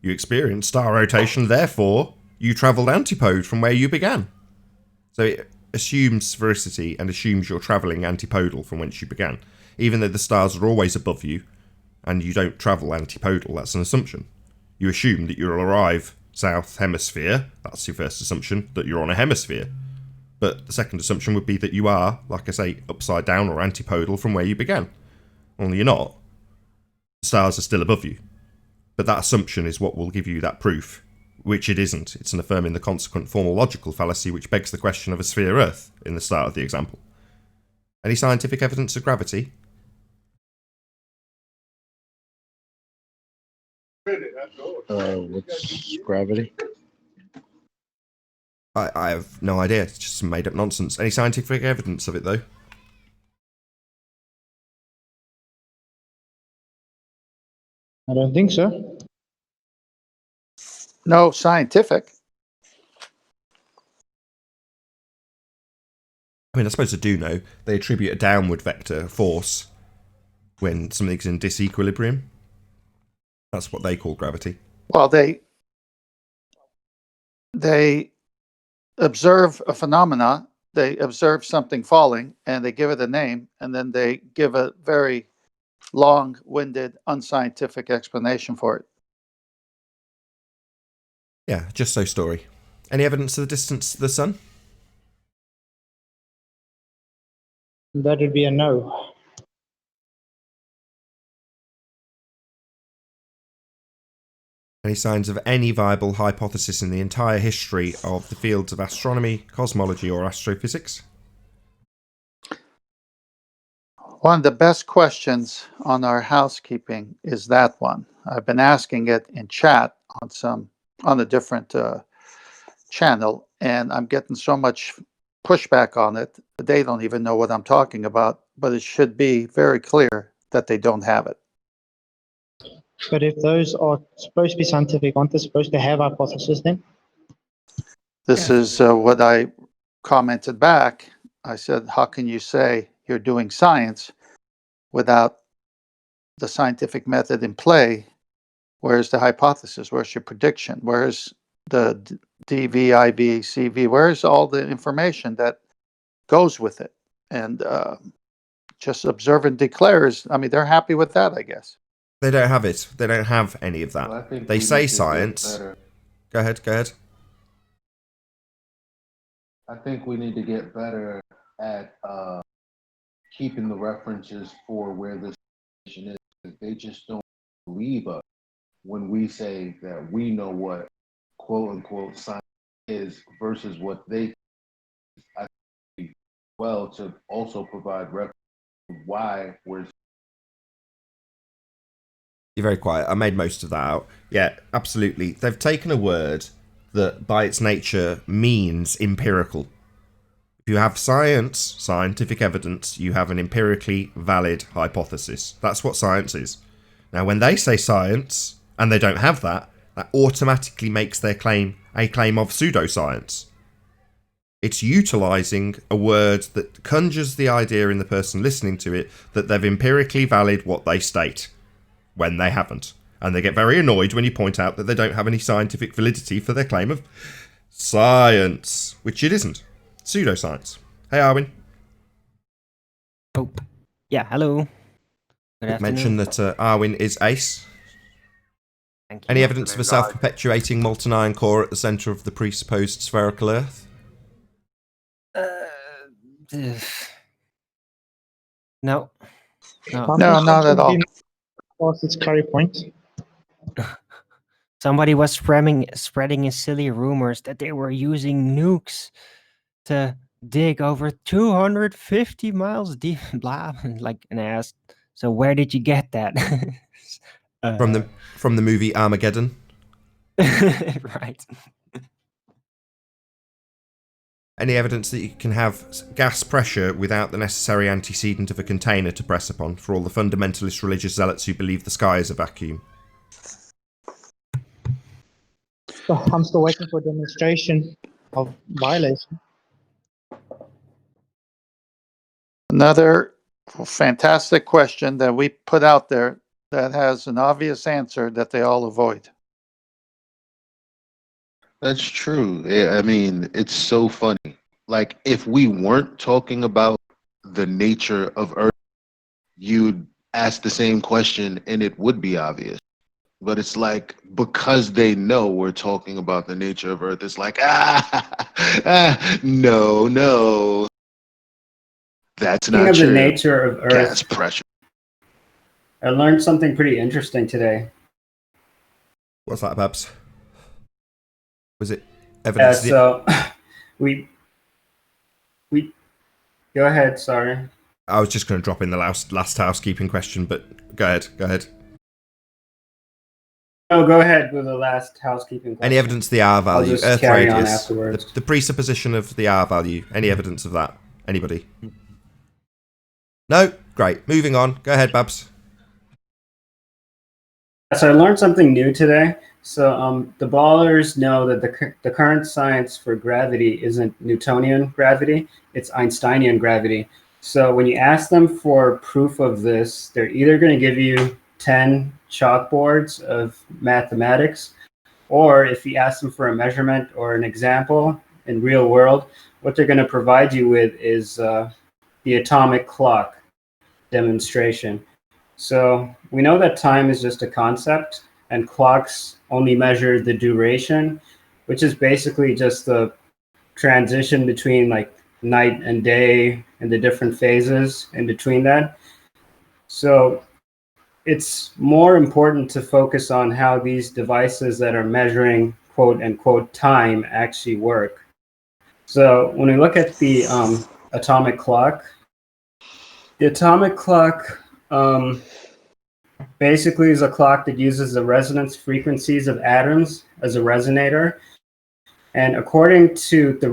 You experience star rotation, therefore you travelled antipode from where you began. So it assumes veracity and assumes you're travelling antipodal from whence you began. Even though the stars are always above you and you don't travel antipodal, that's an assumption. You assume that you'll arrive south hemisphere, that's your first assumption, that you're on a hemisphere. But the second assumption would be that you are, like I say, upside down or antipodal from where you began. Only you're not. The stars are still above you. But that assumption is what will give you that proof, which it isn't. It's an affirming the consequent formal logical fallacy, which begs the question of a sphere Earth in the start of the example. Any scientific evidence of gravity? What's gravity? I have no idea. It's just some made-up nonsense. Any scientific evidence of it, though? I don't think so. No scientific. I mean, I suppose I do know. They attribute a downward vector force when something's in disequilibrium. That's what they call gravity. Well, they observe a phenomena, they observe something falling, and they give it a name, and then they give a very long-winded, unscientific explanation for it. Yeah, just so story. Any evidence of the distance to the sun? That would be a no. Any signs of any viable hypothesis in the entire history of the fields of astronomy, cosmology, or astrophysics? One of the best questions on our housekeeping is that one. I've been asking it in chat on a different channel, and I'm getting so much pushback on it. They don't even know what I'm talking about, but it should be very clear that they don't have it. But if those are supposed to be scientific, aren't they supposed to have hypotheses then? This is what I commented back. I said, how can you say you're doing science without the scientific method in play? Where's the hypothesis? Where's your prediction? Where's the DV, IV, CV? Where's all the information that goes with it? And just observe and declares, I mean, they're happy with that, I guess. They don't have it. They don't have any of that. Well, They say science. Go ahead. I think we need to get better at keeping the references for where this information is. They just don't believe us when we say that we know what quote unquote science is versus what they. I think well to also provide reference to why we're. You're very quiet. I made most of that out. Yeah, absolutely. They've taken a word that by its nature means empirical. If you have science, scientific evidence, you have an empirically valid hypothesis. That's what science is. Now, when they say science, and they don't have that, that automatically makes their claim a claim of pseudoscience. It's utilising a word that conjures the idea in the person listening to it that they've empirically valid what they state, when they haven't. And they get very annoyed when you point out that they don't have any scientific validity for their claim of science, which it isn't. Pseudoscience. Hey, Arwin. Oh, yeah, hello. Good afternoon. Mention that Arwin is ace. Thank you. Any evidence of a self-perpetuating molten iron core at the centre of the presupposed spherical Earth? No. No, not at all. Past its curry point. Somebody was spreading silly rumors that they were using nukes to dig over 250 miles deep. Blah. And I asked, so where did you get that? From the movie Armageddon. Right. Any evidence that you can have gas pressure without the necessary antecedent of a container to press upon for all the fundamentalist religious zealots who believe the sky is a vacuum? So I'm still waiting for a demonstration of violation. Another fantastic question that we put out there that has an obvious answer that they all avoid. That's true. I mean, it's so funny. Like, if we weren't talking about the nature of Earth, you'd ask the same question and it would be obvious. But it's like, because they know we're talking about the nature of Earth, it's like, no, no, that's Speaking not of the true. nature of Gas Earth, pressure. I learned something pretty interesting today. What's that, Babs? Was it Yeah, evidence? so we go ahead. Sorry. I was just going to drop in the last housekeeping question, but go ahead. Go ahead. Oh, go ahead with the last housekeeping question. Any evidence of the R value, I'll just Earth carry on radius, afterwards. the presupposition of the R value? Any evidence of that? Anybody? No? Great. Moving on. Go ahead, Babs. So I learned something new today. So the ballers know that the current science for gravity isn't Newtonian gravity; it's Einsteinian gravity. So when you ask them for proof of this, they're either going to give you 10 chalkboards of mathematics, or if you ask them for a measurement or an example in real world, what they're going to provide you with is the atomic clock demonstration. So we know that time is just a concept, and clocks only measure the duration, which is basically just the transition between like night and day and the different phases in between that. So it's more important to focus on how these devices that are measuring quote unquote time actually work. So when we look at the atomic clock, the atomic clock basically is a clock that uses the resonance frequencies of atoms as a resonator. And according to the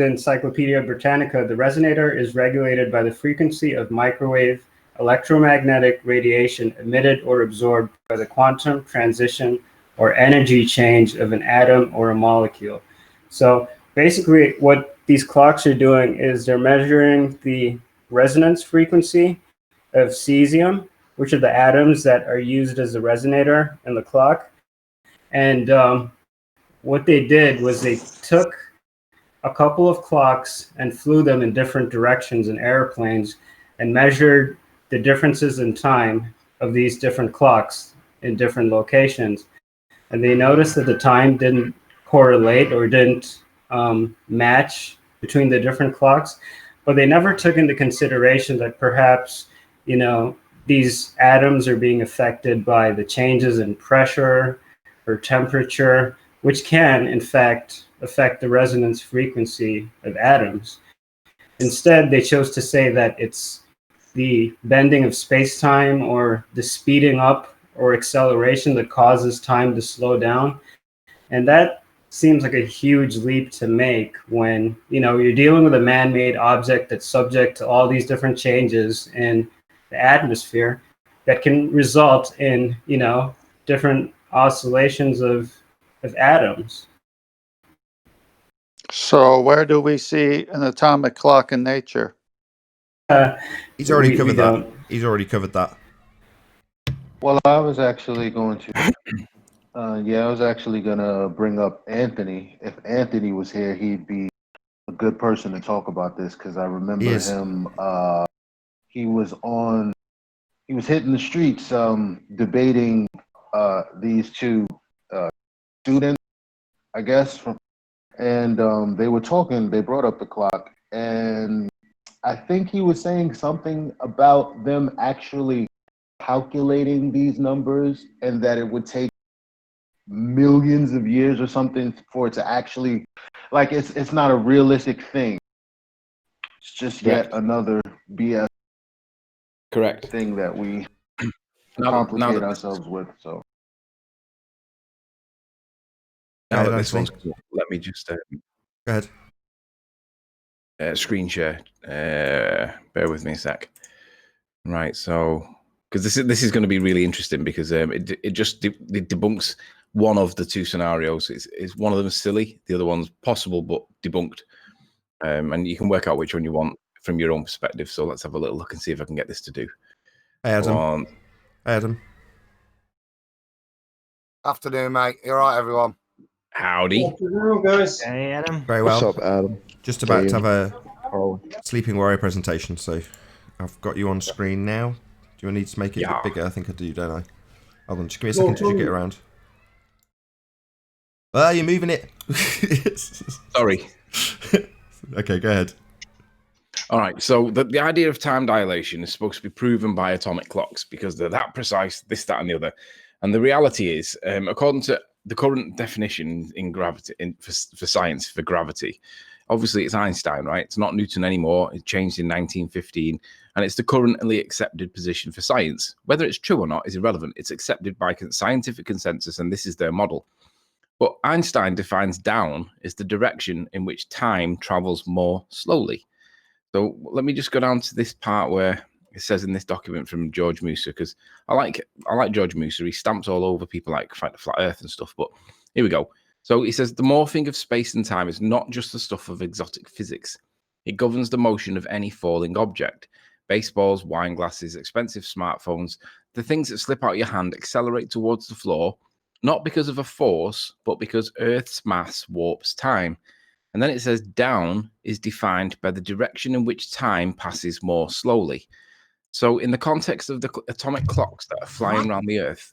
Encyclopedia Britannica, the resonator is regulated by the frequency of microwave electromagnetic radiation emitted or absorbed by the quantum transition or energy change of an atom or a molecule. So basically what these clocks are doing is they're measuring the resonance frequency of cesium, which are the atoms that are used as the resonator in the clock. And what they did was they took a couple of clocks and flew them in different directions in airplanes and measured the differences in time of these different clocks in different locations. And they noticed that the time didn't correlate or didn't match between the different clocks, but they never took into consideration that perhaps, these atoms are being affected by the changes in pressure or temperature, which can, in fact, affect the resonance frequency of atoms. Instead, they chose to say that it's the bending of space-time or the speeding up or acceleration that causes time to slow down. And that seems like a huge leap to make when, you're dealing with a man-made object that's subject to all these different changes in the atmosphere that can result in, different oscillations of atoms. So where do we see an atomic clock in nature? He's already We covered that. don't. He's already covered that. Well, I was actually going to, I was actually going to bring up Anthony. If Anthony was here, he'd be a good person to talk about this because I remember He is. him. He was hitting the streets debating these two students, I guess, and they were talking. They brought up the clock, and I think he was saying something about them actually calculating these numbers, and that it would take millions of years or something for it to actually, like, it's not a realistic thing. It's just yet another BS Correct. thing that we Now complicate that ourselves with. So now that nice this one's thing. cool, let me just Go ahead. screen share. Bear with me a sec. Right, so because this is going to be really interesting because it just it debunks one of the two scenarios. It's one of them is silly, the other one's possible but debunked, and you can work out which one you want from your own perspective. So let's have a little look and see if I can get this to do. Hey, Adam. One. Hey, Adam. Afternoon, mate. You all right, everyone? Howdy. Hey, Adam. Very well. What's up, Adam? Just about to have a Carl? Sleeping Warrior presentation, so I've got you on screen now. Do you need to make it a Yeah. bit bigger? I think I do, don't I? Hold on, just give me a second to get around. Ah, you're moving it. Sorry. Okay, go ahead. All right. So the idea of time dilation is supposed to be proven by atomic clocks because they're that precise, this, that, and the other. And the reality is, according to the current definition in gravity, for science, for gravity, obviously it's Einstein, right? It's not Newton anymore. It changed in 1915, and it's the currently accepted position for science. Whether it's true or not is irrelevant. It's accepted by scientific consensus, and this is their model. But Einstein defines down as the direction in which time travels more slowly. So let me just go down to this part where it says in this document from George Musa, because I like George Musa. He stamps all over people like Fight the Flat Earth and stuff. But here we go. So he says the morphing of space and time is not just the stuff of exotic physics. It governs the motion of any falling object. Baseballs, wine glasses, expensive smartphones, the things that slip out of your hand accelerate towards the floor, not because of a force, but because Earth's mass warps time. And then it says down is defined by the direction in which time passes more slowly. So in the context of the atomic clocks that are flying around the Earth,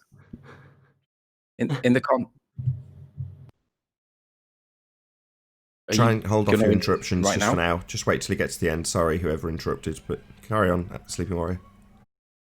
Try and hold off your interruptions right just for now. Just wait till he gets to the end. Sorry, whoever interrupted, but carry on, Sleeping Warrior.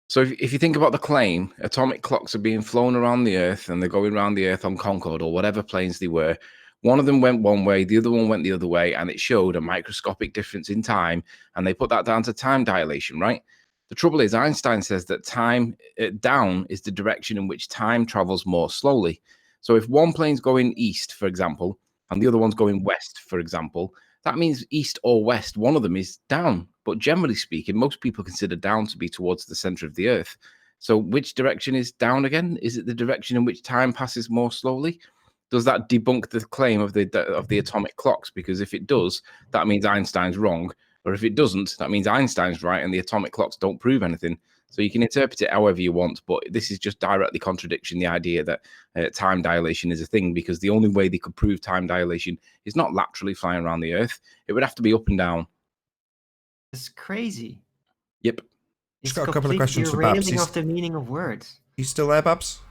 So if you think about the claim, atomic clocks are being flown around the Earth and they're going around the Earth on Concorde or whatever planes they were. One of them went one way, the other one went the other way, and it showed a microscopic difference in time, and they put that down to time dilation, right? The trouble is Einstein says that time down is the direction in which time travels more slowly. So if one plane's going east, for example, and the other one's going west, for example, that means east or west, one of them is down. But generally speaking, most people consider down to be towards the center of the Earth. So which direction is down again? Is it the direction in which time passes more slowly? Does that debunk the claim of the atomic clocks? Because if it does, that means Einstein's wrong. Or if it doesn't, that means Einstein's right and the atomic clocks don't prove anything. So you can interpret it however you want, but this is just directly contradicting the idea that time dilation is a thing, because the only way they could prove time dilation is not laterally flying around the Earth. It would have to be up and down. It's crazy. Yep. It's Just got a couple of questions for complete Babs. derailing of the meaning of words. You still there, Babs?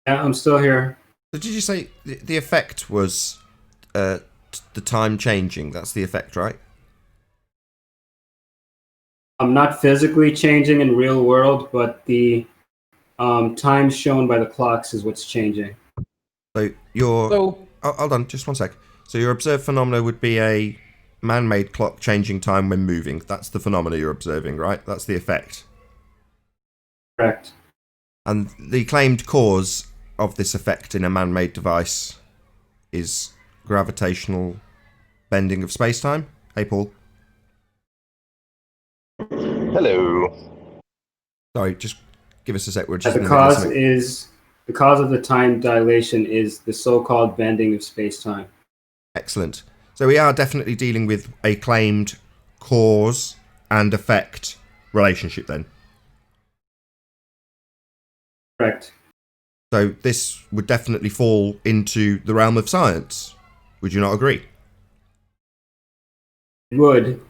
Yeah, I'm still here. So did you say the effect was the time changing? That's the effect, right? I'm not physically changing in real world, but the time shown by the clocks is what's changing. So hold on, just one sec. So your observed phenomena would be a man-made clock changing time when moving. That's the phenomena you're observing, right? That's the effect. Correct. And the claimed cause of this effect in a man-made device is gravitational bending of space-time. Hey, Paul. Hello. Sorry, just give us a sec. We're just The cause of the time dilation is the so-called bending of space-time. Excellent. So we are definitely dealing with a claimed cause and effect relationship then. Correct. So this would definitely fall into the realm of science. Would you not agree? It would.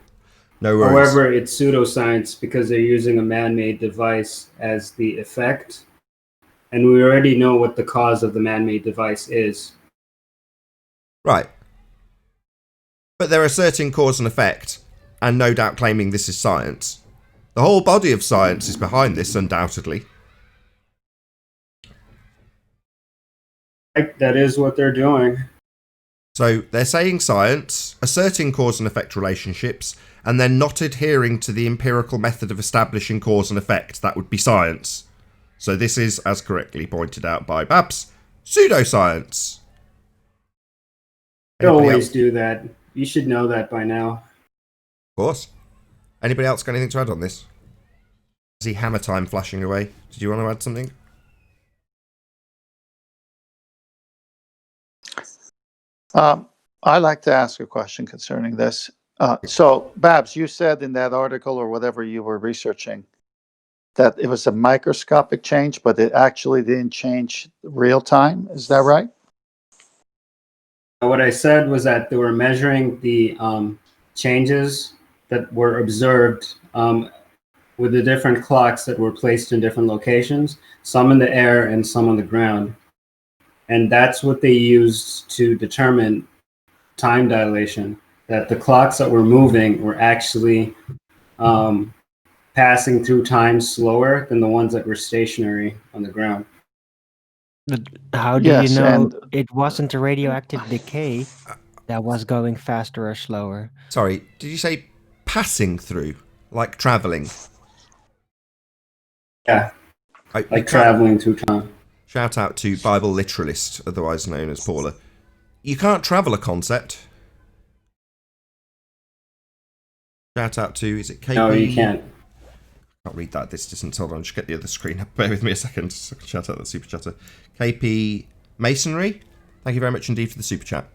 No worries. However, it's pseudoscience because they're using a man-made device as the effect. And we already know what the cause of the man-made device is. Right. But they're asserting cause and effect, and no doubt claiming this is science. The whole body of science is behind this, undoubtedly. That is what they're doing. So they're saying science, asserting cause and effect relationships, and then not adhering to the empirical method of establishing cause and effect. That would be science. So this is, as correctly pointed out by Babs, pseudoscience. They always do that. You should know that by now. Of course. Anybody else got anything to add on this? I see hammer time flashing away. Did you want to add something? I'd like to ask a question concerning this. So, Babs, you said in that article or whatever you were researching that it was a microscopic change, but it actually didn't change real time. Is that right? What I said was that they were measuring the changes that were observed with the different clocks that were placed in different locations, some in the air and some on the ground. And that's what they used to determine time dilation, that the clocks that were moving were actually passing through time slower than the ones that were stationary on the ground. But how do you Yes, know and it wasn't a radioactive decay that was going faster or slower? Sorry, did you say passing through, like traveling? Yeah, You like can't- traveling through time. Shout out to Bible literalist, otherwise known as Paula. You can't travel a concept. Shout out to, is it KP? No, you can't. Can't read that at this distance. Hold on, just get the other screen up. Bear with me a second. So I can shout out that super chatter. KP Masonry, thank you very much indeed for the super chat.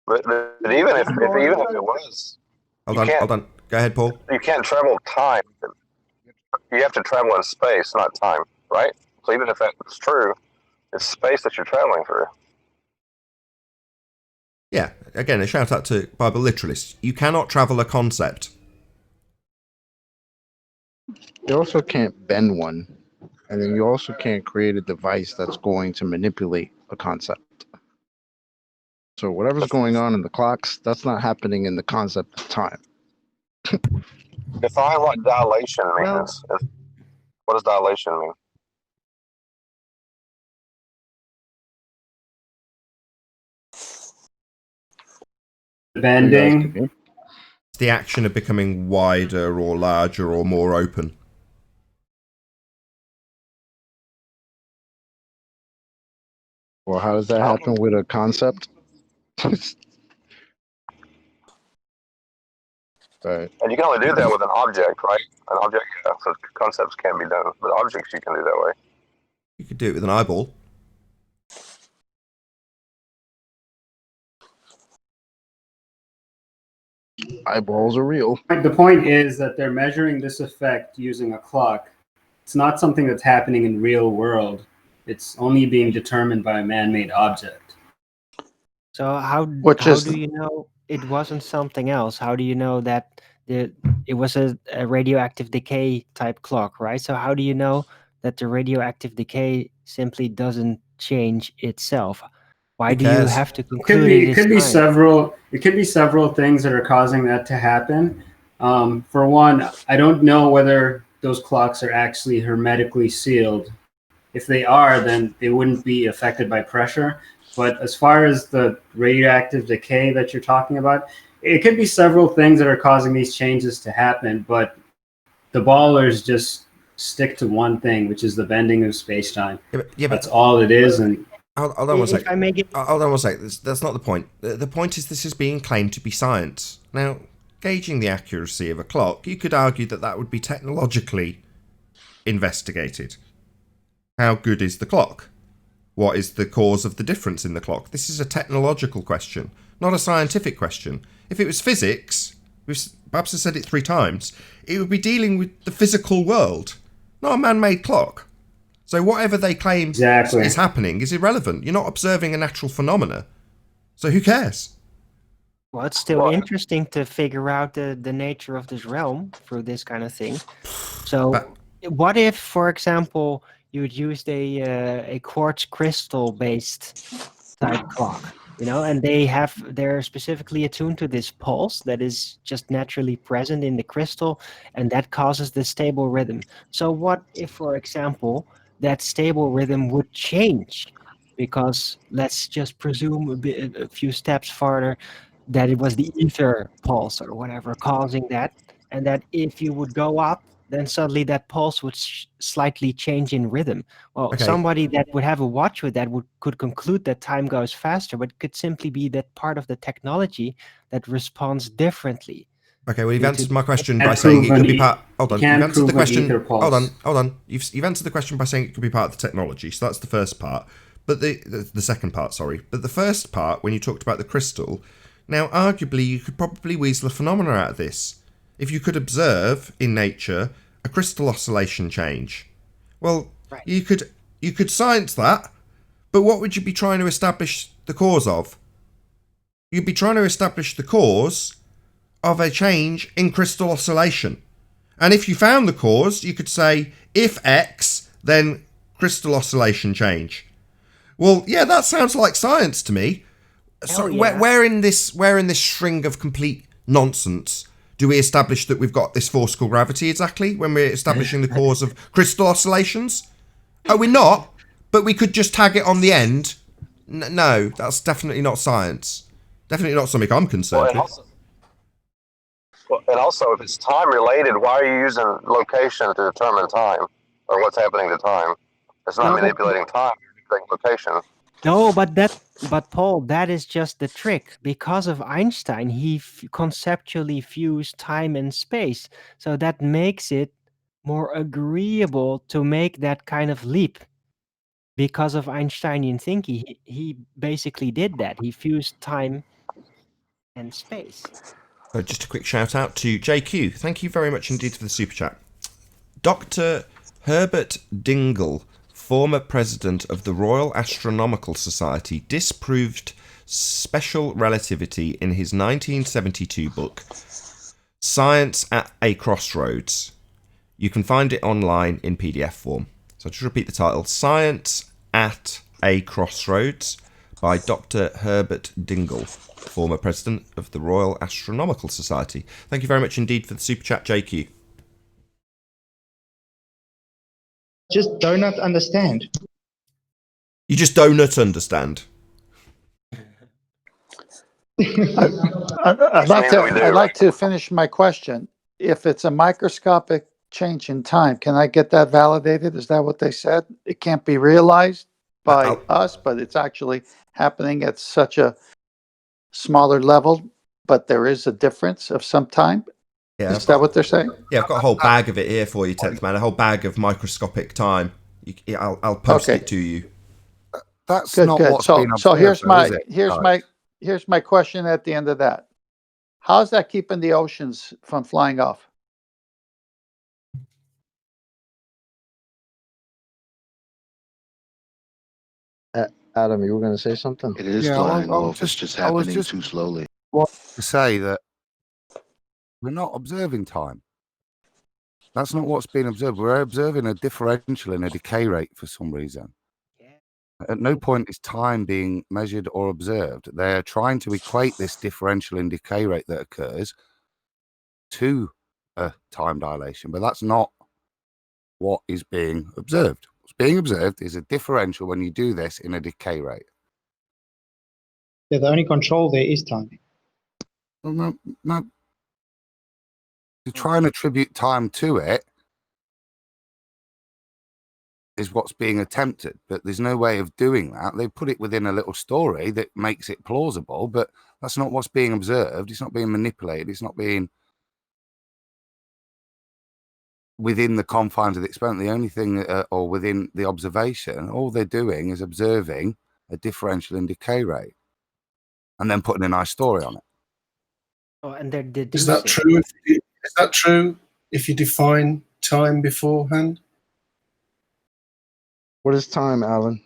But even if it was, Hold You on, can't- hold on. Go ahead, Paul. you can't travel time. You have to travel in space, not time, right? So even if that's true, it's space that you're traveling through. Yeah, again, a shout out to Bible literalists. You cannot travel a concept. You also can't bend one, and then you also can't create a device that's going to manipulate a concept. So whatever's going on in the clocks, that's not happening in the concept of time. Define what dilation Well- means. What does dilation mean? Bending. It's the action of becoming wider or larger or more open. Well, how does that happen with a concept? Right. And you can only do that with an object, right? An object, yeah. So concepts can be done, but objects you can do that way. You could do it with an eyeball. Eyeballs are real. The point is that they're measuring this effect using a clock. It's not something that's happening in real world. It's only being determined by a man-made object. So how is- do you know it wasn't something else? How do you know that it was a radioactive decay type clock, right? So how do you know that the radioactive decay simply doesn't change itself? Why Who do you cares? have to It conclude could be time? several. It could be several things that are causing that to happen. For one, I don't know whether those clocks are actually hermetically sealed. If they are, then they wouldn't be affected by pressure. But as far as the radioactive decay that you're talking about, it could be several things that are causing these changes to happen. But the ballers just stick to one thing, which is the bending of space-time. That's all it is. And Hold on one If sec. I may give Hold on one sec. That's not the point. The point is this is being claimed to be science. Now, gauging the accuracy of a clock, you could argue that that would be technologically investigated. How good is the clock? What is the cause of the difference in the clock? This is a technological question, not a scientific question. If it was physics, Babs has said it 3 times, it would be dealing with the physical world, not a man-made clock. So whatever they claim is happening is irrelevant. You're not observing a natural phenomena. So who cares? Well, it's still interesting to figure out the nature of this realm through this kind of thing. So, what if, for example, you would use a quartz crystal based type clock, and they're specifically attuned to this pulse that is just naturally present in the crystal, and that causes the stable rhythm. So, what if, for example, that stable rhythm would change? Because let's just presume a few steps farther that it was the ether pulse or whatever causing that, and that if you would go up, then suddenly that pulse would slightly change in rhythm. Well, Okay. somebody that would have a watch with that could conclude that time goes faster, but it could simply be that part of the technology that responds differently. Okay, well, you've answered my question Can't by saying it prove could an be e- part. Hold you on, can't you've answered the prove an question. ether pulse. Hold on. You've answered the question by saying it could be part of the technology. So that's the first part. But the second part, sorry. But the first part, when you talked about the crystal, now arguably you could probably weasel a phenomena out of this. If you could observe in nature a crystal oscillation change. Well, Right. you could science that, but what would you be trying to establish the cause of? You'd be trying to establish the cause of a change in crystal oscillation. And if you found the cause, you could say, if X, then crystal oscillation change. Well, yeah, that sounds like science to me. So yeah. where in this string of complete nonsense do we establish that we've got this force called gravity exactly when we're establishing the cause of crystal oscillations? Are we not? But we could just tag it on the end. No, that's definitely not science. Definitely not something I'm concerned with. And also, if it's time related, why are you using location to determine time or what's happening to time? It's not No, but- manipulating time, you're manipulating location. No, but Paul, that is just the trick. Because of Einstein, he conceptually fused time and space, so that makes it more agreeable to make that kind of leap. Because of Einsteinian thinking, he basically did that. He fused time and space. Just a quick shout out to JQ. Thank you very much indeed for the super chat. Dr. Herbert Dingle, former president of the Royal Astronomical Society, disproved special relativity in his 1972 book, Science at a Crossroads. You can find it online in PDF form. So I'll just repeat the title, Science at a Crossroads by Dr. Herbert Dingle, former president of the Royal Astronomical Society. Thank you very much indeed for the super chat, JQ. Just do not understand. You just do not understand. I'd like to finish my question. If it's a microscopic change in time, can I get that validated? Is that what they said? It can't be realized by us, but it's actually happening at such a smaller level, but there is a difference of some time. Yeah, Is that what they're saying? Yeah, I've got a whole bag of it here for you, 10th man. A whole bag of microscopic time. I'll post it to you. That's Good, not good. what's been So observed, here's my question at the end of that. How's that keeping the oceans from flying off? Adam, you were going to say something? It is flying off. It's just happening too slowly. To say that we're not observing time. That's not what's being observed. We're observing a differential in a decay rate for some reason. At no point is time being measured or observed. They're trying to equate this differential in decay rate that occurs to a time dilation, but that's not what is being observed. What's being observed is a differential when you do this in a decay rate. Yeah, the only control there is time. Well, no. To try and attribute time to it is what's being attempted, but there's no way of doing that. They put it within a little story that makes it plausible, but that's not what's being observed. It's not being manipulated. It's not being within the confines of the experiment. The only thing, or within the observation, all they're doing is observing a differential in decay rate and then putting a nice story on it. Oh, and they're deducing. Is that true? Is that true if you define time beforehand? What is time, Alan?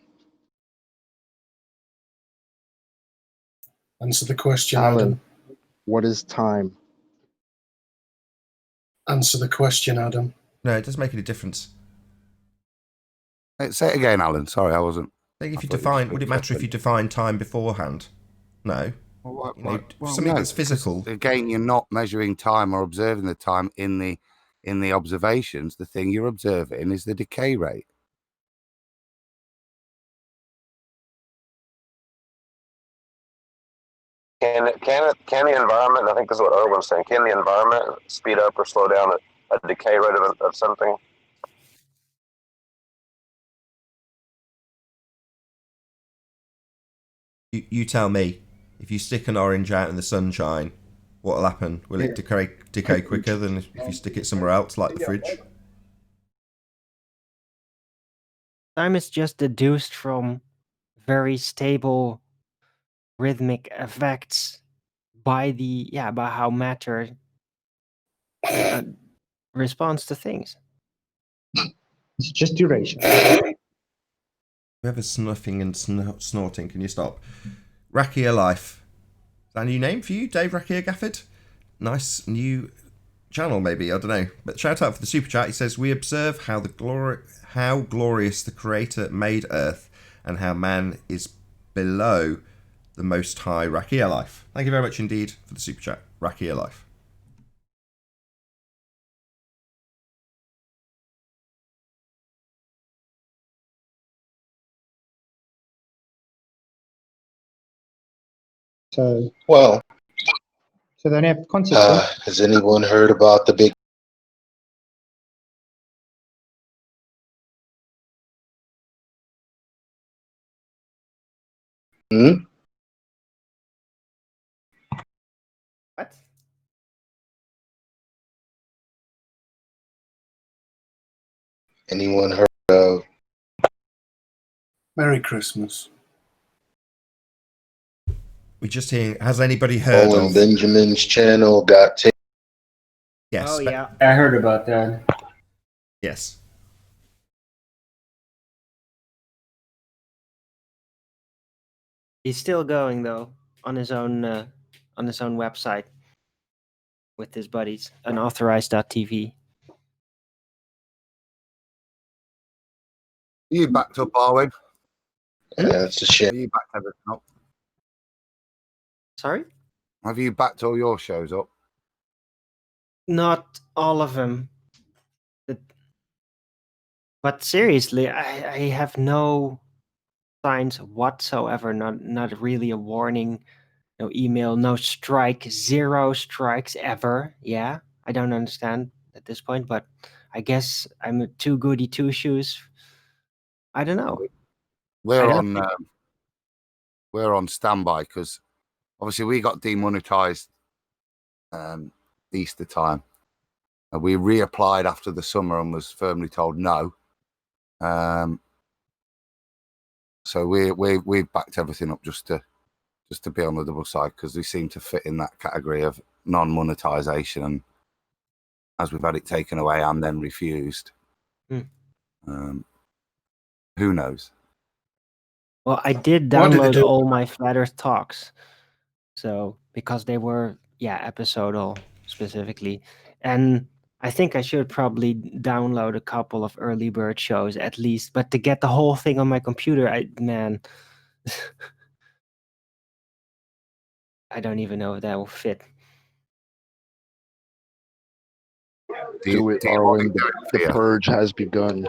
Answer the question, Alan, Adam. what is time? Answer the question, Adam. No, it doesn't make any difference. Say it again, Alan. Sorry, I wasn't. Would it matter if you define time beforehand? No. Something that's physical. Again, you're not measuring time or observing the time in the observations. The thing you're observing is the decay rate. Can the environment, I think this is what Erwin's saying, can the environment speed up or slow down a decay rate of something? You tell me. If you stick an orange out in the sunshine, what'll happen? Will it decay quicker than if you stick it somewhere else, like the fridge? Time is just deduced from very stable rhythmic effects by how matter responds to things. It's just duration. Whoever's snuffing and snorting, can you stop? Rakia Life. Is that a new name for you, Dave Rakia Gafford? Nice new channel, maybe. I don't know. But shout out for the super chat. He says, "We observe how glorious the Creator made Earth, and how man is below the Most High." Rakia Life. Thank you very much indeed for the super chat, Rakia Life. So Well, they don't have concepts. has anyone heard about the big? What? Anyone heard of Merry Christmas. We just hearing. Has anybody heard Owen of? Benjamin's channel got taken? Yes. Oh yeah. I heard about that. Yes. He's still going though on his own website with his buddies, unauthorized.tv. You backed up, Arwen? Yeah, it's a shame. Have you backed everything up? Sorry? Have you backed all your shows up? Not all of them. But seriously, I have no signs whatsoever. Not really a warning, no email, no strike, 0 strikes ever. Yeah, I don't understand at this point, but I guess I'm a too goody two shoes. I don't know. We're on standby because obviously we got demonetized Easter time. And we reapplied after the summer and was firmly told no. So we've backed everything up just to be on the double side because we seem to fit in that category of non-monetization, and as we've had it taken away and then refused. Who knows? Well, I did What did they download do? all my Flat Earth talks, so because they were episodal specifically, and I think I should probably download a couple of early bird shows at least. But to get the whole thing on my computer, I don't even know if that will fit. Do it, Arwen. The purge has begun.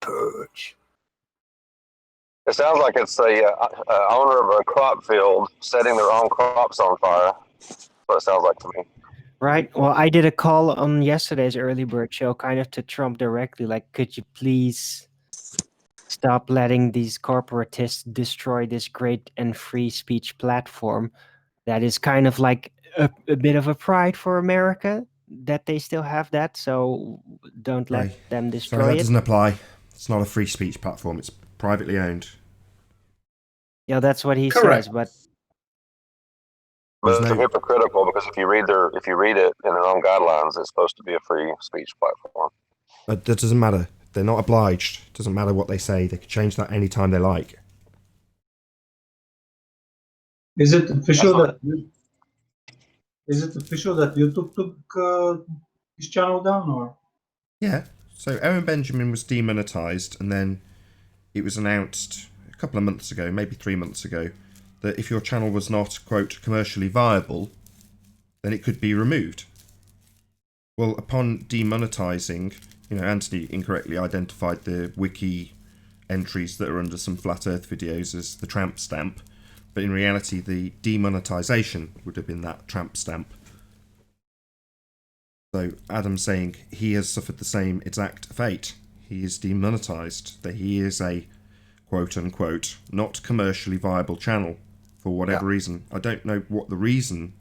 Purge. It sounds like it's the owner of a crop field setting their own crops on fire. That's what it sounds like to me. Right. Well, I did a call on yesterday's early bird show, kind of to Trump directly. Like, could you please stop letting these corporatists destroy this great and free speech platform that is kind of like a bit of a pride for America that they still have that. So don't let them destroy Sorry, that it. doesn't apply. It's not a free speech platform. It's privately owned. Yeah, that's what he Correct. says. But But it's hypocritical because if you read it in their own guidelines, it's supposed to be a free speech platform. That doesn't matter. They're not obliged. It doesn't matter what they say. They can change that anytime they like. Is it official that YouTube took his channel down, or? Yeah. So Owen Benjamin was demonetized, and then it was announced a couple of months ago, maybe 3 months ago, that if your channel was not, quote, commercially viable, then it could be removed. Well, upon demonetizing, Anthony incorrectly identified the wiki entries that are under some flat earth videos as the tramp stamp, but in reality the demonetization would have been that tramp stamp. So Adam's saying he has suffered the same exact fate. He is demonetized, that he is a quote unquote not commercially viable channel for whatever reason. I don't know what the reason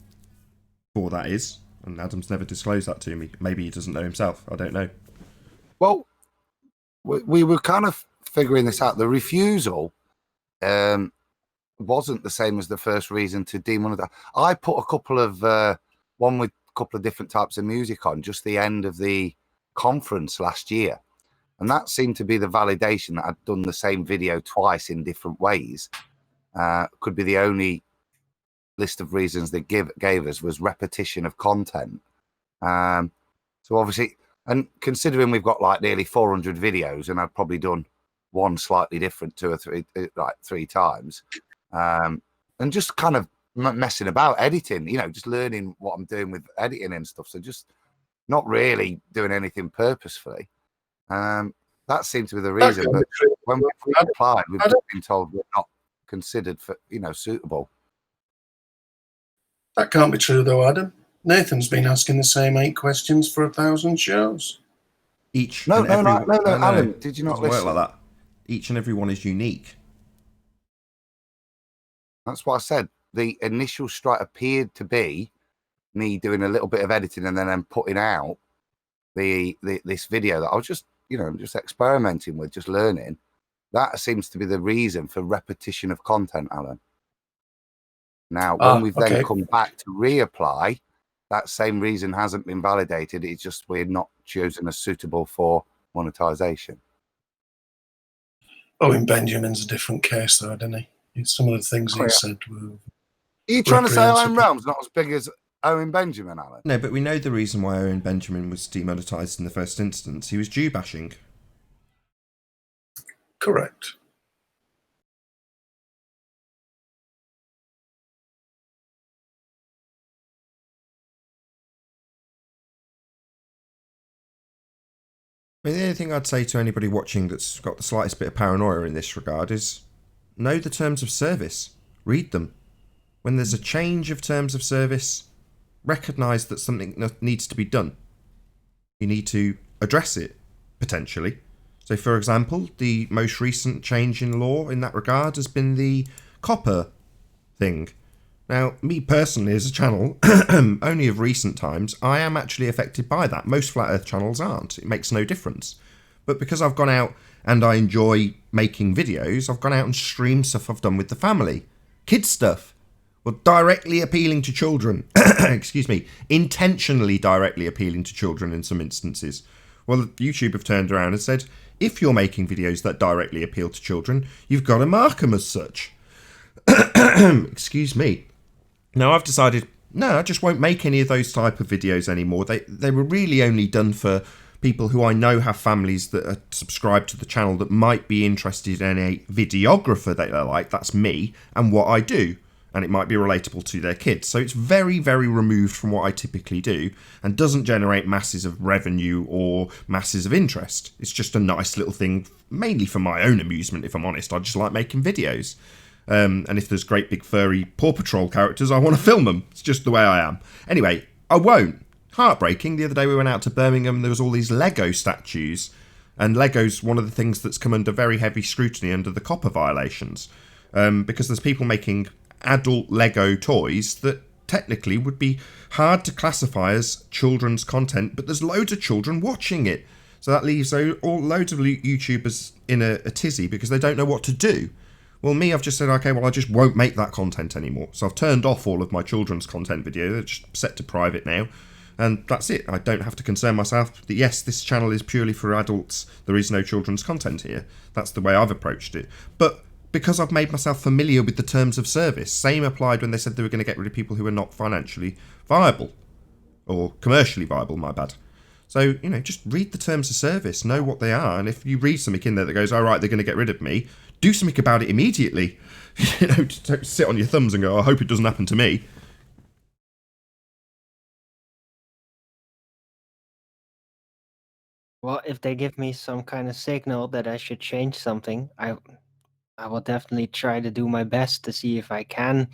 for that is, and Adam's never disclosed that to me. Maybe he doesn't know himself. I don't know. Well, we were kind of figuring this out. The refusal wasn't the same as the first reason to demonetize. I put a couple of one with a couple of different types of music on, just the end of the conference last year. And that seemed to be the validation that I'd done the same video twice in different ways. Could be the only list of reasons they gave us was repetition of content. So obviously, and considering we've got like nearly 400 videos and I've probably done one slightly different 2 or 3, like 3 times, and just kind of messing about editing, you know, just learning what I'm doing with editing and stuff. So just not really doing anything purposefully. That seems to be the reason. But when we applied, we've just been told we're not considered for, you know, suitable. That can't be true, though, Adam. Nathan's been asking the same 8 questions for 1,000 shows. Each No, and every Alan, did you not doesn't work listen? like that. Each and every one is unique. That's what I said. The initial strike appeared to be me doing a little bit of editing and then putting out this video that I was just, you know, just experimenting with, just learning. That seems to be the reason for repetition of content, Alan. Now, when we've then come back to reapply, that same reason hasn't been validated. It's just we're not chosen as suitable for monetization. Owen Benjamin's a different case, though, didn't he? Some of the things he said were... Are you trying to say Owen Realm's not as big as Owen Benjamin, Alan? No, but we know the reason why Owen Benjamin was demonetized in the first instance. He was Jew bashing. Correct. I mean, the only thing I'd say to anybody watching that's got the slightest bit of paranoia in this regard is know the terms of service. Read them. When there's a change of terms of service, recognise that something needs to be done. You need to address it, potentially. So, for example, the most recent change in law in that regard has been the copper thing. Now, me personally as a channel, only of recent times, I am actually affected by that. Most Flat Earth channels aren't. It makes no difference. But because I've gone out and I enjoy making videos, I've gone out and streamed stuff I've done with the family. Kids stuff. Well, directly appealing to children. Excuse me. Intentionally directly appealing to children in some instances. Well, YouTube have turned around and said, if you're making videos that directly appeal to children, you've got to mark them as such. Excuse me. Now, I've decided, no, I just won't make any of those type of videos anymore. They were really only done for people who I know have families that are subscribed to the channel that might be interested in a videographer that they like. That's me and what I do. And it might be relatable to their kids. So it's very, very removed from what I typically do and doesn't generate masses of revenue or masses of interest. It's just a nice little thing, mainly for my own amusement, if I'm honest. I just like making videos. And if there's great big furry Paw Patrol characters, I want to film them. It's just the way I am. Anyway, I won't. Heartbreaking. The other day we went out to Birmingham and there was all these Lego statues. And Lego's one of the things that's come under very heavy scrutiny under the copper violations. Because there's people making adult Lego toys that technically would be hard to classify as children's content, but there's loads of children watching it. So that leaves loads of YouTubers in a tizzy because they don't know what to do. Well, me, I've just said, okay, well, I just won't make that content anymore. So I've turned off all of my children's content videos. They're just set to private now. And that's it. I don't have to concern myself that, yes, this channel is purely for adults. There is no children's content here. That's the way I've approached it. But because I've made myself familiar with the terms of service, same applied when they said they were going to get rid of people who are not financially viable. Or commercially viable, my bad. So, you know, just read the terms of service, know what they are. And if you read something in there that goes, all right, they're going to get rid of me, do something about it immediately. You know, don't sit on your thumbs and go, I hope it doesn't happen to me. Well, if they give me some kind of signal that I should change something, I will definitely try to do my best to see if I can.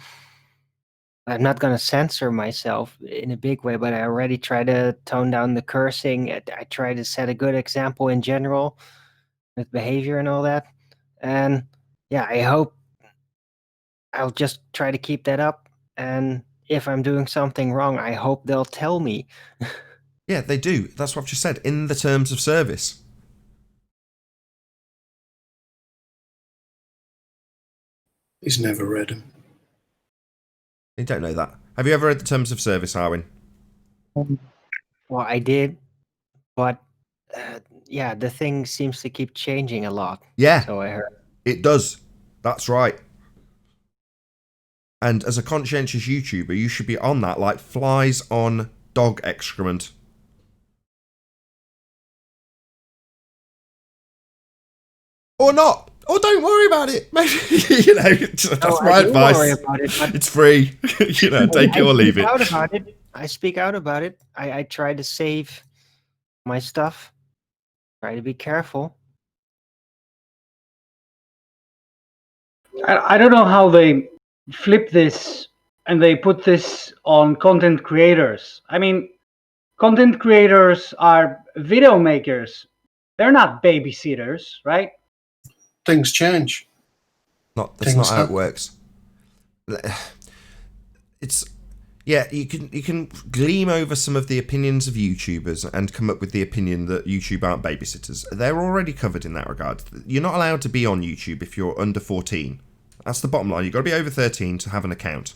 I'm not going to censor myself in a big way, but I already try to tone down the cursing. I try to set a good example in general with behavior and all that. And yeah, I hope I'll just try to keep that up. And if I'm doing something wrong, I hope they'll tell me. Yeah, they do. That's what I've just said, in the terms of service. He's never read them. You don't know that. Have you ever read the terms of service, Arwin? Well, I did, but yeah, the thing seems to keep changing a lot. Yeah, So I heard. it does. That's right. And as a conscientious YouTuber, you should be on that like flies on dog excrement. Or not. Or don't worry about it. Maybe, you know, that's my advice. Worry about it, but it's free. You know, take it or leave it. I speak out about it. I try to save my stuff. Try to be careful. I don't know how they flip this and they put this on content creators. I mean, content creators are video makers. They're not babysitters, right? Things change. That's not how it works. It's yeah, you can gleam over some of the opinions of YouTubers and come up with the opinion that YouTube aren't babysitters. They're already covered in that regard. You're not allowed to be on YouTube if you're under 14. That's the bottom line. You've got to be over 13 to have an account.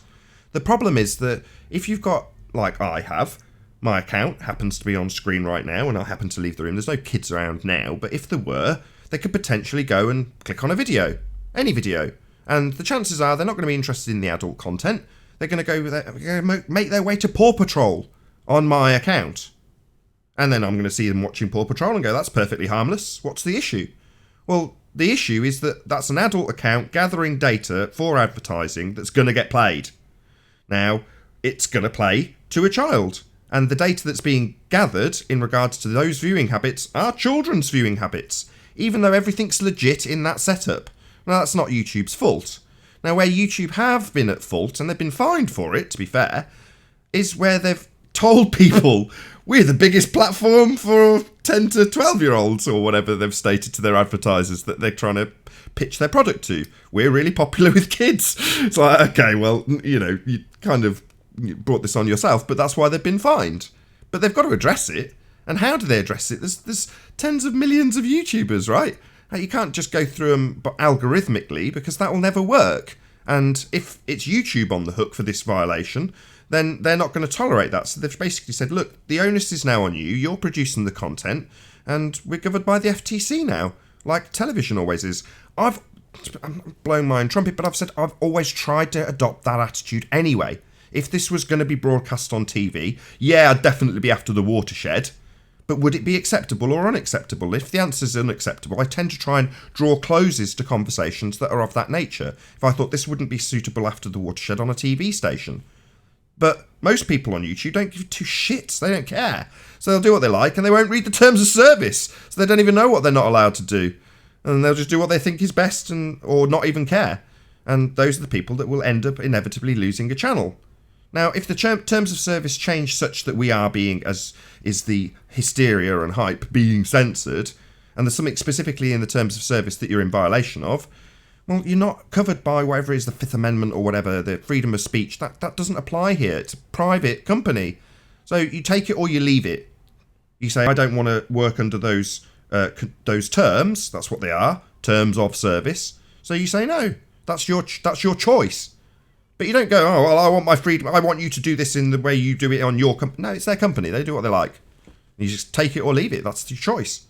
The problem is that if you've got, like I have, my account happens to be on screen right now and I happen to leave the room. There's no kids around now, but if there were, they could potentially go and click on a video, any video. And the chances are they're not going to be interested in the adult content. They're going to make their way to Paw Patrol on my account. And then I'm going to see them watching Paw Patrol and go, that's perfectly harmless. What's the issue? Well, the issue is that that's an adult account gathering data for advertising that's going to get played. Now, it's going to play to a child. And the data that's being gathered in regards to those viewing habits are children's viewing habits, even though everything's legit in that setup. Now, that's not YouTube's fault. Now, where YouTube have been at fault, and they've been fined for it, to be fair, is where they've told people, we're the biggest platform for 10 to 12-year-olds, or whatever they've stated to their advertisers that they're trying to pitch their product to. We're really popular with kids. It's like, okay, well, you know, you kind of brought this on yourself, but that's why they've been fined. But they've got to address it. And how do they address it? There's tens of millions of YouTubers, right? You can't just go through them algorithmically because that will never work. And if it's YouTube on the hook for this violation, then they're not going to tolerate that. So they've basically said, look, the onus is now on you. You're producing the content and we're governed by the FTC now, like television always is. I'm blowing my own trumpet, but I've said I've always tried to adopt that attitude anyway. If this was going to be broadcast on TV, yeah, I'd definitely be after the watershed. But would it be acceptable or unacceptable? If the answer is unacceptable, I tend to try and draw closes to conversations that are of that nature. If I thought this wouldn't be suitable after the watershed on a TV station. But most people on YouTube don't give two shits. They don't care. So they'll do what they like and they won't read the terms of service. So they don't even know what they're not allowed to do. And they'll just do what they think is best or not even care. And those are the people that will end up inevitably losing a channel. Now, if the terms of service change such that we are being, as is the hysteria and hype, being censored, and there's something specifically in the terms of service that you're in violation of, well, you're not covered by whatever is the Fifth Amendment or whatever, the freedom of speech. That doesn't apply here. It's a private company. So you take it or you leave it. You say, I don't want to work under those terms. That's what they are, terms of service. So you say no. That's your choice. But you don't go, oh, well, I want my freedom. I want you to do this in the way you do it on your company. No, it's their company. They do what they like. You just take it or leave it. That's your choice.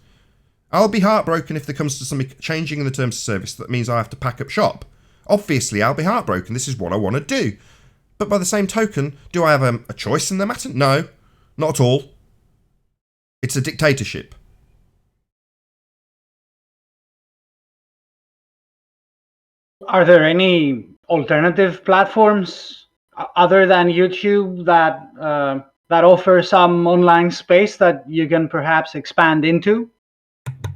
I'll be heartbroken if there comes to something changing in the terms of service that means I have to pack up shop. Obviously, I'll be heartbroken. This is what I want to do. But by the same token, do I have a choice in the matter? No, not at all. It's a dictatorship. Are there any alternative platforms other than YouTube that offer some online space that you can perhaps expand into?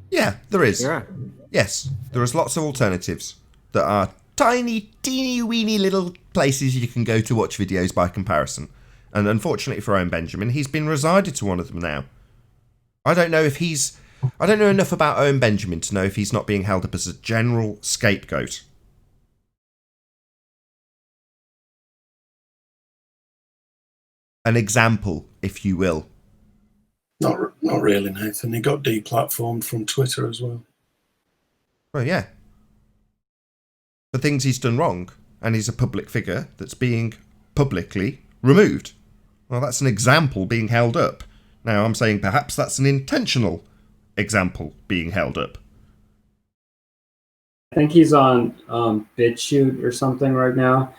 Yeah, there is. Yeah. Yes, there is lots of alternatives that are tiny, teeny, weeny little places you can go to watch videos by comparison. And unfortunately for Owen Benjamin, he's been resided to one of them now. I don't know enough about Owen Benjamin to know if he's not being held up as a general scapegoat. An example, if you will. Not really, Nathan. He got deplatformed from Twitter as well. Well, yeah. For things he's done wrong, and he's a public figure that's being publicly removed. Well, that's an example being held up. Now, I'm saying perhaps that's an intentional example being held up. I think he's on BitChute or something right now.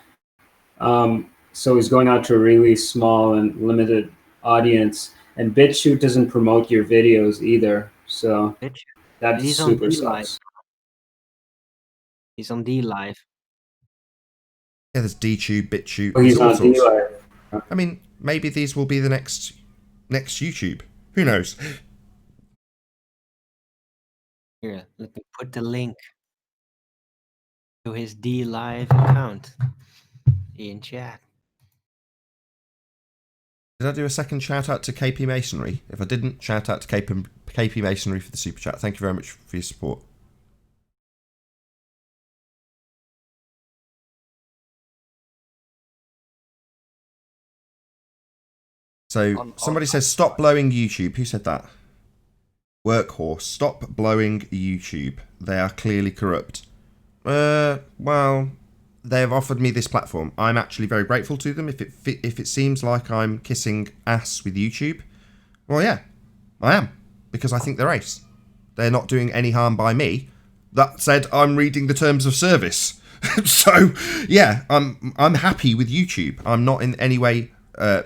So he's going out to a really small and limited audience. And BitChute doesn't promote your videos either. So that He's on super D Live. sucks. He's on D Live. Yeah, there's DTube, BitChute. Oh, he's there's all on sorts. D-Live. I mean, maybe these will be the next YouTube. Who knows? Here, let me put the link to his D Live account in chat. Did I do a second shout out to KP Masonry? If I didn't, shout out to KP Masonry for the super chat. Thank you very much for your support. So somebody says stop blowing YouTube. Who said that? Workhorse. Stop blowing YouTube. They are clearly corrupt. Well, they have offered me this platform. I'm actually very grateful to them. If it seems like I'm kissing ass with YouTube, well, yeah, I am, because I think they're ace. They're not doing any harm by me. That said, I'm reading the terms of service. So, yeah, I'm happy with YouTube. I'm not in any way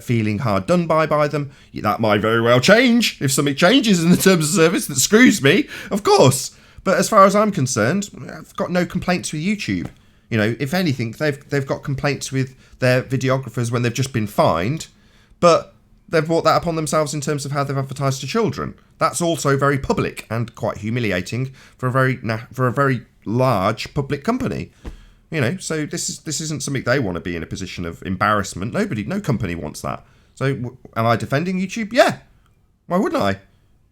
feeling hard done by them. That might very well change if something changes in the terms of service that screws me, of course. But as far as I'm concerned, I've got no complaints with YouTube. You know, if anything, they've got complaints with their videographers when they've just been fined, but they've brought that upon themselves in terms of how they've advertised to children. That's also very public and quite humiliating for a very large public company. You know, so this isn't something they want to be in a position of embarrassment. No company wants that. So, am I defending YouTube? Yeah. Why wouldn't I?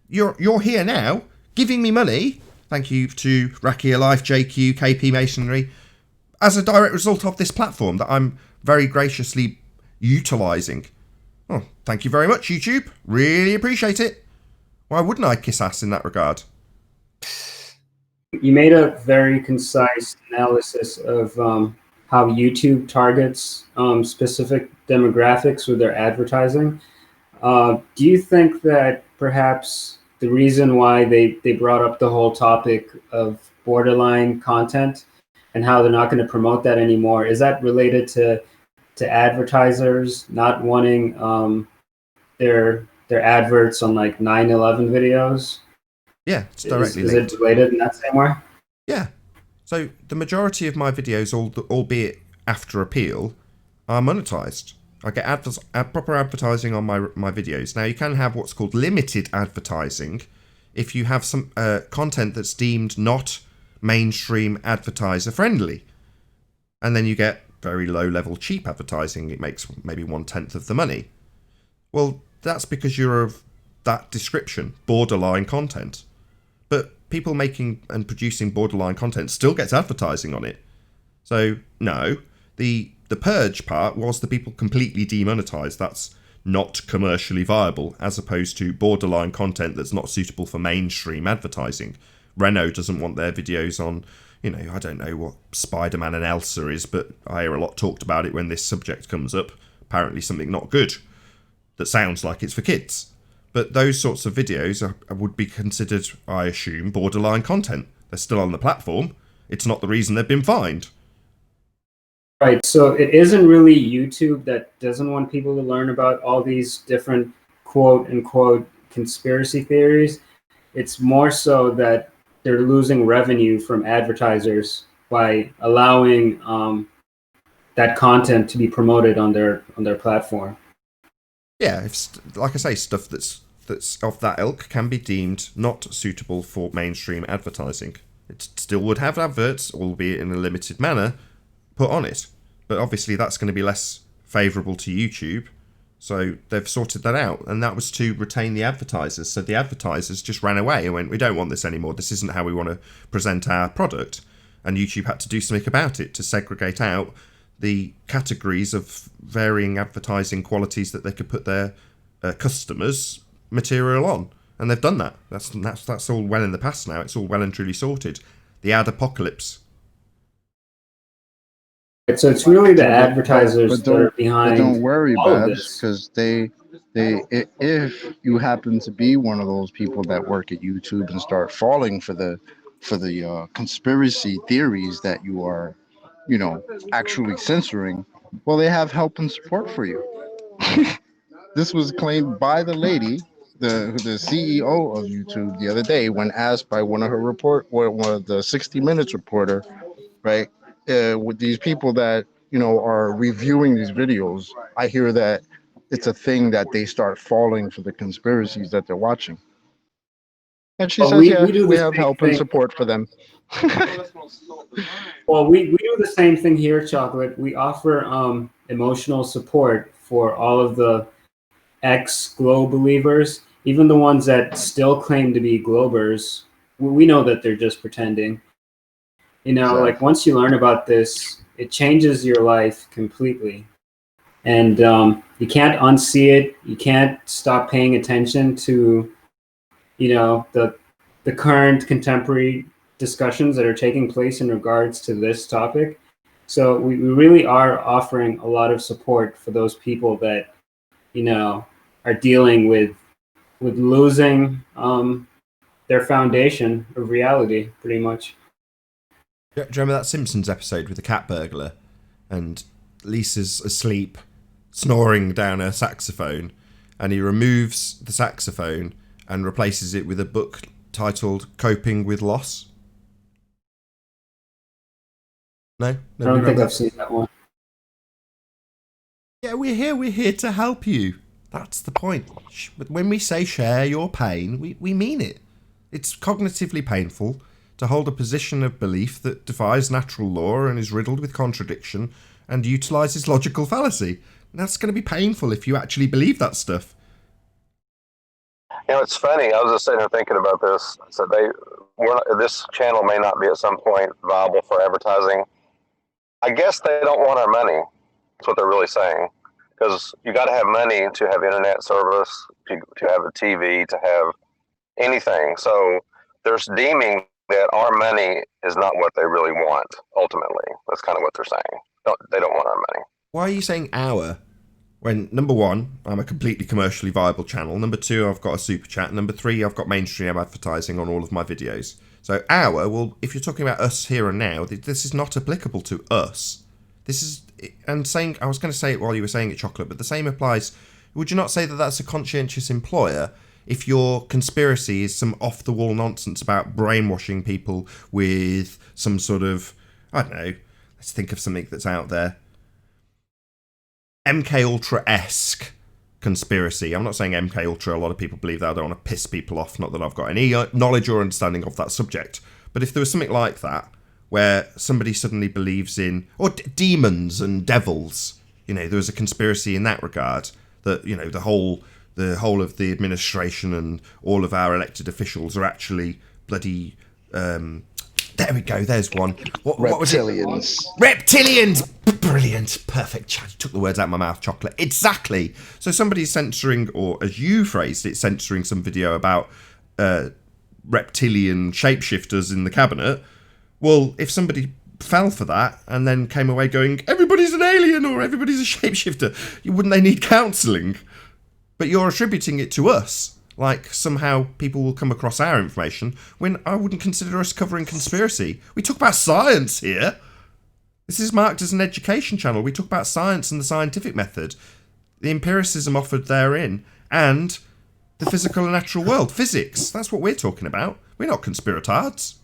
You're here now, giving me money. Thank you to Rakia Life, JQ, KP Masonry, as a direct result of this platform that I'm very graciously utilising. Oh, thank you very much, YouTube. Really appreciate it. Why wouldn't I kiss ass in that regard? You made a very concise analysis of how YouTube targets specific demographics with their advertising. Do you think that perhaps the reason why they brought up the whole topic of borderline content and how they're not going to promote that anymore, is that related to advertisers not wanting their adverts on like 9/11 videos? Yeah, it's directly is linked. it related in that same way? Yeah. So the majority of my videos, albeit after appeal, are monetized. I get proper advertising on my videos. Now, you can have what's called limited advertising if you have some content that's deemed not mainstream advertiser friendly. And then you get very low level cheap advertising. It makes maybe 1/10 of the money. Well, that's because you're of that description, borderline content. But people making and producing borderline content still gets advertising on it. So, no. The purge part was the people completely demonetized. That's not commercially viable, as opposed to borderline content that's not suitable for mainstream advertising. Renault doesn't want their videos on, you know, I don't know what Spider-Man and Elsa is, but I hear a lot talked about it when this subject comes up. Apparently something not good that sounds like it's for kids. But those sorts of videos would be considered, I assume, borderline content. They're still on the platform. It's not the reason they've been fined. Right, so it isn't really YouTube that doesn't want people to learn about all these different quote-unquote conspiracy theories. It's more so that they're losing revenue from advertisers by allowing that content to be promoted on their platform. Yeah, like I say, stuff that's of that ilk can be deemed not suitable for mainstream advertising. It still would have adverts, albeit in a limited manner, put on it. But obviously that's going to be less favourable to YouTube. So they've sorted that out. And that was to retain the advertisers. So the advertisers just ran away and went, we don't want this anymore. This isn't how we want to present our product. And YouTube had to do something about it to segregate out the categories of varying advertising qualities that they could put their customers' material on. And they've done that. That's all well in the past now. It's all well and truly sorted. The ad apocalypse So it's really the But advertisers that are but behind don't worry, all of Babs, this. because if you happen to be one of those people that work at YouTube and start falling for the conspiracy theories that you are, actually censoring, well, they have help and support for you. This was claimed by the lady, the CEO of YouTube, the other day when asked by one of the 60 Minutes reporter, right? With these people that are reviewing these videos, I hear that it's a thing that they start falling for the conspiracies that they're watching. And she Well, says, we yeah, do we the have same help and thing. support for them. Well, we do the same thing here, Chocolate. We offer emotional support for all of the ex-Globe believers, even the ones that still claim to be Globers. We know that they're just pretending. Like once you learn about this, it changes your life completely. And you can't unsee it. You can't stop paying attention to, the current contemporary discussions that are taking place in regards to this topic. So we really are offering a lot of support for those people that, are dealing with losing their foundation of reality, pretty much. Do you remember that Simpsons episode with the cat burglar? And Lisa's asleep, snoring down her saxophone, and he removes the saxophone and replaces it with a book titled Coping with Loss? No? I don't think I've seen that one. Yeah, we're here to help you. That's the point. But when we say share your pain, we mean it. It's cognitively painful to hold a position of belief that defies natural law and is riddled with contradiction and utilises logical fallacy. And that's going to be painful if you actually believe that stuff. It's funny. I was just sitting there thinking about this. So this channel may not be at some point viable for advertising. I guess they don't want our money. That's what they're really saying. Because you got to have money to have internet service, to have a TV, to have anything. So they're deeming that our money is not what they really want, ultimately. That's kind of what they're saying. They don't want our money. Why are you saying our? When, number one, I'm a completely commercially viable channel. Number two, I've got a super chat. Number three, I've got mainstream advertising on all of my videos. So our, well, if you're talking about us here and now, this is not applicable to us. This is, and saying, I was going to say it while you were saying it, Chocolate, but the same applies. Would you not say that that's a conscientious employer if your conspiracy is some off-the-wall nonsense about brainwashing people with some sort of, I don't know, let's think of something that's out there, MK Ultra-esque conspiracy. I'm not saying MK Ultra, a lot of people believe that. I don't want to piss people off, not that I've got any knowledge or understanding of that subject. But if there was something like that, where somebody suddenly believes in, or demons and devils, there was a conspiracy in that regard, that, the whole of the administration and all of our elected officials are actually bloody, there we go, there's one. What was it? Reptilians! Brilliant, perfect. I took the words out of my mouth, Chocolate. Exactly. So somebody's censoring, or as you phrased it, censoring some video about reptilian shapeshifters in the cabinet. Well, if somebody fell for that and then came away going, everybody's an alien or everybody's a shapeshifter, wouldn't they need counselling? But you're attributing it to us, like somehow people will come across our information, when I wouldn't consider us covering conspiracy. We talk about science here. This is marked as an education channel. We talk about science and the scientific method, the empiricism offered therein, and the physical and natural world, physics. That's what we're talking about. We're not conspiratards.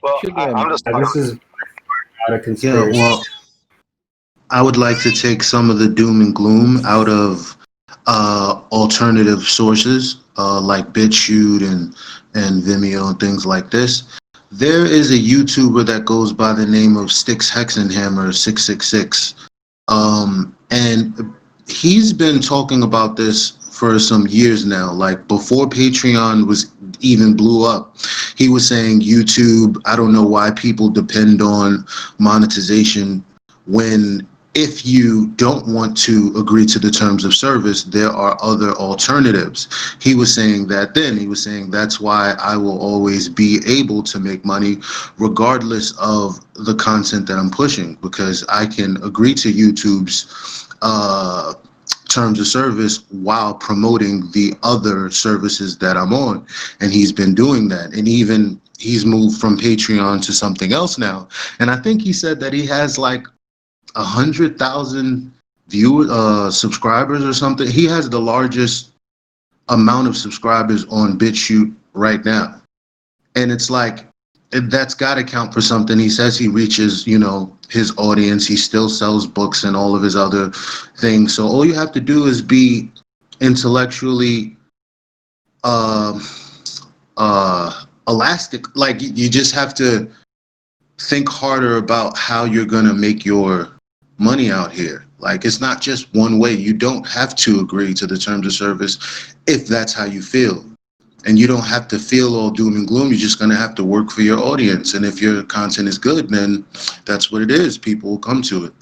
Well, I'm just... This is not a conspiracy. Yeah, well, I would like to take some of the doom and gloom out of alternative sources like BitChute and Vimeo and things like this. There is a YouTuber that goes by the name of Styx Hexenhammer 666, and he's been talking about this for some years now. Like before Patreon was even blew up, he was saying YouTube, I don't know why people depend on monetization when if you don't want to agree to the terms of service, there are other alternatives. He was saying that then. He was saying that's why I will always be able to make money regardless of the content that I'm pushing, because I can agree to YouTube's terms of service while promoting the other services that I'm on. And he's been doing that. And even he's moved from Patreon to something else now. And I think he said that he has like 100,000 subscribers or something. He has the largest amount of subscribers on BitChute right now. And it's like, that's got to count for something. He says he reaches, his audience. He still sells books and all of his other things. So all you have to do is be intellectually elastic. Like, you just have to think harder about how you're going to make your money out here. Like, it's not just one way. You don't have to agree to the terms of service if that's how you feel. And you don't have to feel all doom and gloom. You're just going to have to work for your audience. And if your content is good, then that's what it is. People will come to it.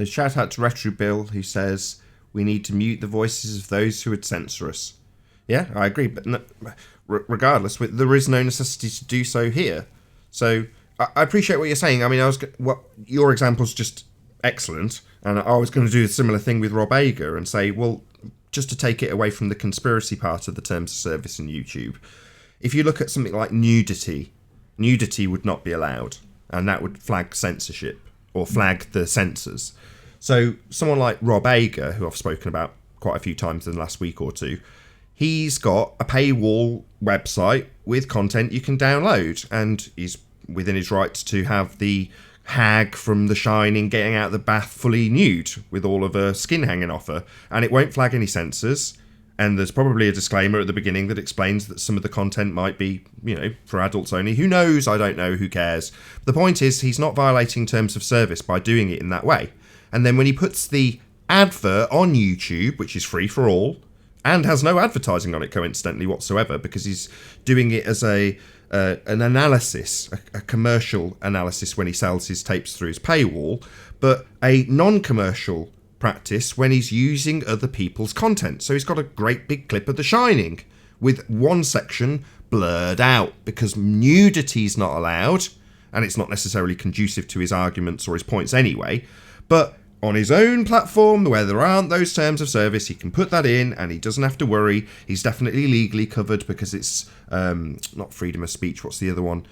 So shout out to Retro Bill, who says, we need to mute the voices of those who would censor us. Yeah, I agree. But regardless, there is no necessity to do so here. So I appreciate what you're saying. I mean, your example's just excellent. And I was going to do a similar thing with Rob Ager and say, well, just to take it away from the conspiracy part of the terms of service in YouTube, if you look at something like nudity would not be allowed, and that would flag censorship or flag the censors. So someone like Rob Ager, who I've spoken about quite a few times in the last week or two, he's got a paywall website with content you can download, and he's within his rights to have the hag from The Shining getting out of the bath fully nude with all of her skin hanging off her, and it won't flag any censors. And there's probably a disclaimer at the beginning that explains that some of the content might be, for adults only. Who knows? I don't know. Who cares? The point is, he's not violating terms of service by doing it in that way. And then when he puts the advert on YouTube, which is free for all, and has no advertising on it coincidentally whatsoever, because he's doing it as an analysis, a commercial analysis when he sells his tapes through his paywall, but a non-commercial practice when he's using other people's content. So he's got a great big clip of The Shining with one section blurred out because nudity is not allowed, and it's not necessarily conducive to his arguments or his points anyway. But on his own platform, where there aren't those terms of service, he can put that in and he doesn't have to worry. He's definitely legally covered because it's not freedom of speech. What's the other one?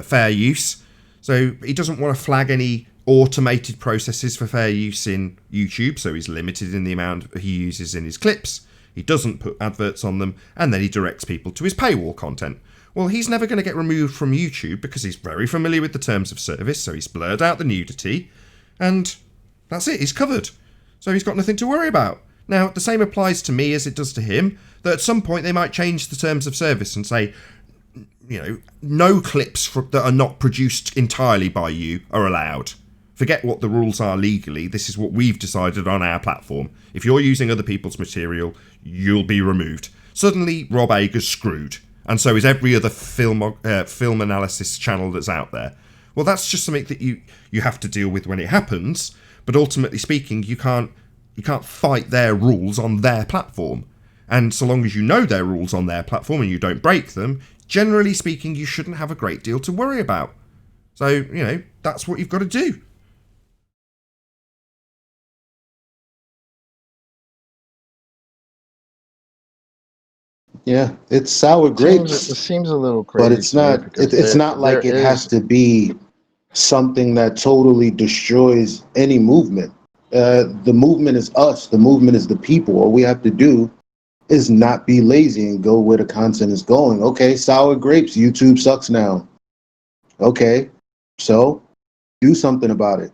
Fair use. So he doesn't want to flag any automated processes for fair use in YouTube. So he's limited in the amount he uses in his clips. He doesn't put adverts on them, and then he directs people to his paywall content. Well, he's never going to get removed from YouTube because he's very familiar with the terms of service. So he's blurred out the nudity, and that's it. He's covered. So he's got nothing to worry about. Now, the same applies to me as it does to him, that at some point they might change the terms of service and say, no clips that are not produced entirely by you are allowed. Forget what the rules are legally. This is what we've decided on our platform. If you're using other people's material, you'll be removed. Suddenly, Rob Ager's screwed. And so is every other film analysis channel that's out there. Well, that's just something that you have to deal with when it happens. But ultimately speaking, you can't fight their rules on their platform. And so long as you know their rules on their platform and you don't break them, generally speaking, you shouldn't have a great deal to worry about. So, that's what you've got to do. Yeah, it's sour grapes. It seems a little crazy, but it's not. It's not like it has to be something that totally destroys any movement. The movement is us. The movement is the people. All we have to do is not be lazy and go where the content is going. Okay, sour grapes. YouTube sucks now. Okay, so do something about it.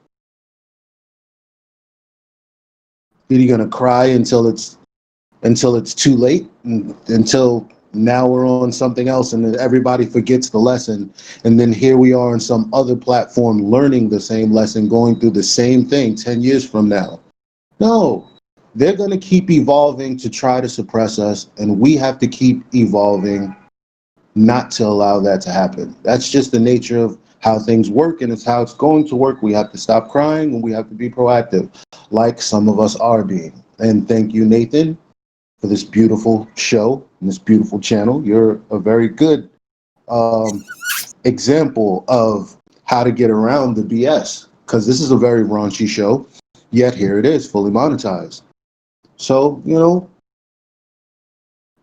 Are you gonna cry until it's too late, until now we're on something else and then everybody forgets the lesson, and then here we are on some other platform learning the same lesson, going through the same thing 10 years from now? No, they're going to keep evolving to try to suppress us, and we have to keep evolving not to allow that to happen. That's just the nature of how things work, and it's how it's going to work. We have to stop crying and we have to be proactive, like some of us are being. And thank you, Nathan, for this beautiful show and this beautiful channel. You're a very good example of how to get around the BS, because this is a very raunchy show, yet here it is, fully monetized. So, you know,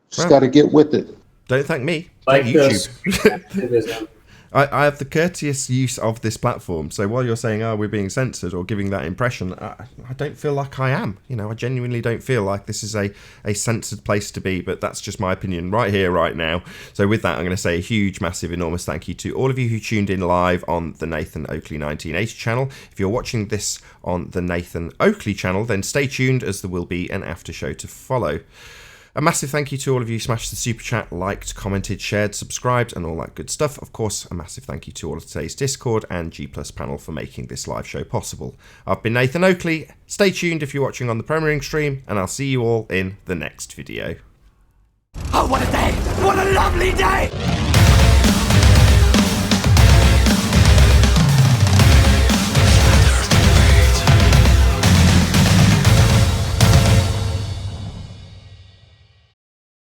just got to get with it. Don't thank me. Like Thank this YouTube. activism. I have the courteous use of this platform. So while you're saying, oh, we're being censored or giving that impression, I don't feel like I am. You know, I genuinely don't feel like this is a censored place to be, but that's just my opinion right here, right now. So with that, I'm going to say a huge, massive, enormous thank you to all of you who tuned in live on the Nathan Oakley 1980 channel. If you're watching this on the Nathan Oakley channel, then stay tuned as there will be an after show to follow. A massive thank you to all of you who smashed the super chat, liked, commented, shared, subscribed, and all that good stuff. Of course, a massive thank you to all of today's Discord and G Plus panel for making this live show possible. I've been Nathan Oakley. Stay tuned if you're watching on the premiering stream, and I'll see you all in the next video. Oh, what a day! What a lovely day!